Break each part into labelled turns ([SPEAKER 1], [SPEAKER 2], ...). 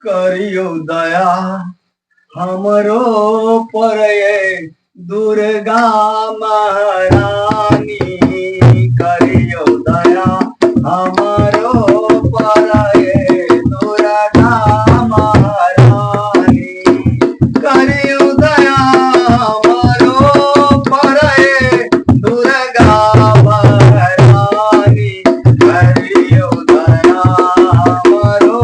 [SPEAKER 1] करियो दया हमरो पर ये दुर्गा महारानी। करियो दया हमारो पर ये दुर्गा महारानी। करियो दया हमारो पर ये दुर्गा महारानी। करियो दया हमारो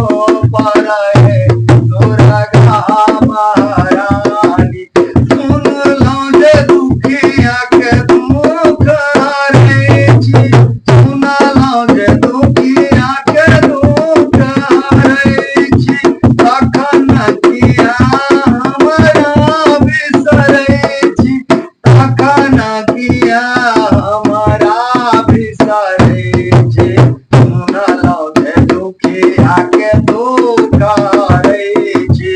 [SPEAKER 1] पर ये दुर्गा महारानी। सुन लो जे दुखिया के दुख हरे छी। सुन लो जे दुखिया के दुख हरे छी। तखन किया हमरा बिसरै छी। तखन किया हमरा बिसरै छी। सुन लो जे दुखिया के दुख हरे छी।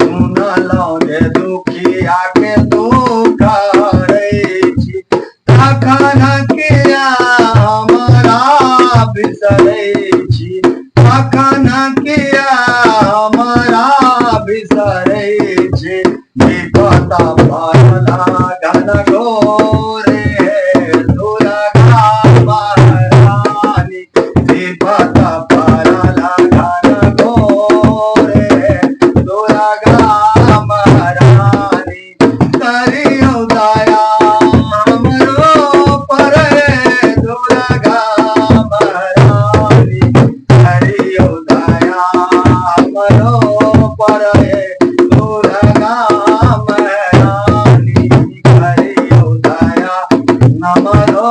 [SPEAKER 1] सुन लो जे दुखिया के दुख हरे छी। तखन किया हमरा बिसरै छी। तखन किया हमरा बिसरै छी। विपदा पड़ला घन घोरे दुर्गा महारानी। विपदा पड़ला घन घोरे दुर्गा महारानी। करियो दया हमरो पर ये दुर्गा महारानी। करियो दया हमरो पर ये दुर्गा महारानी। करियो दया हमरो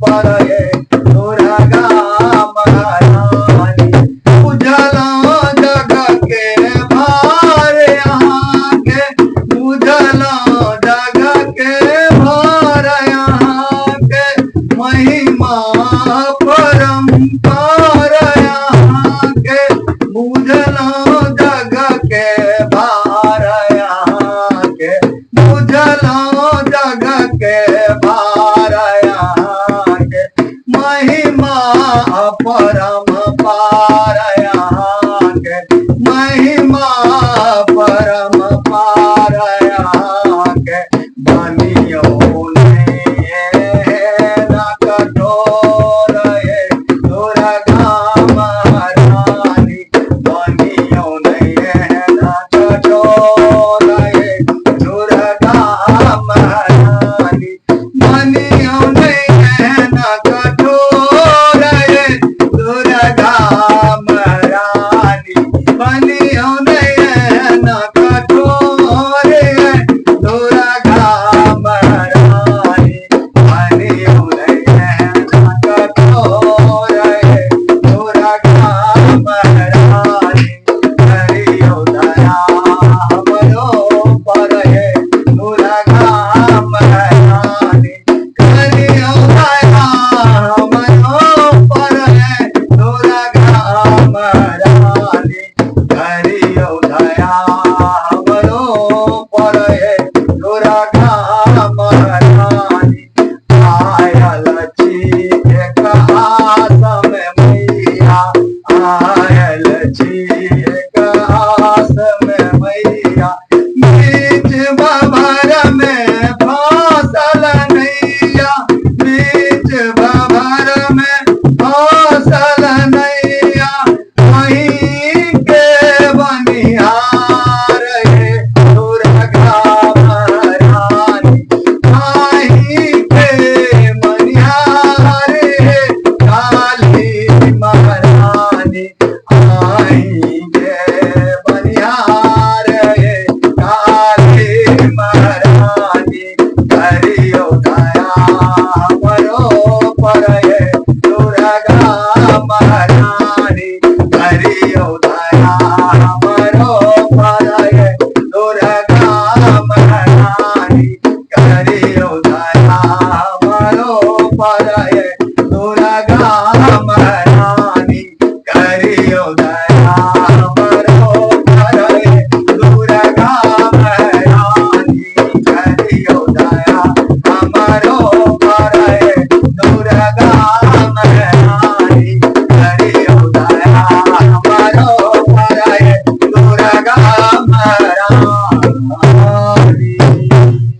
[SPEAKER 1] पर ये दुर्गा महारानी। उजला जग के भार यहाँ के। उजला जग के भार यहाँ के। महिमा परम्पार यहाँ के। उजला जग के भार यहाँ के। उजला जग के भार यहाँ के। महिमा परम्पार यहाँ के। महिमा परम्पार यहाँ के। बनियो न कठोर ये दुर्गा महारानी। बनियो न कठोर ये दुर्गा महारानी। बनियो न कठोर ये दुर्गा महारानी। बनियो न कठोर ये दुर्गा महारानी। बनियो न कठोर ये दुर्गा महारानी। करियो दया हमरो पर ये दुर्गा महारानी। करियो दया हमरो पर ये दुर्गा महारानी। करियो दया हमरो पर ये दुर्गा महारानी। आयल छी एक आस में मैया। आयल छी एक आस में मैया। बीच भंवर में फासल नैया। बीच भंवर में फासल नैया। वहीं के बनिहार ये दुर्गा महारानी। वहीं के बनिहार ये काली महारानी। वहीं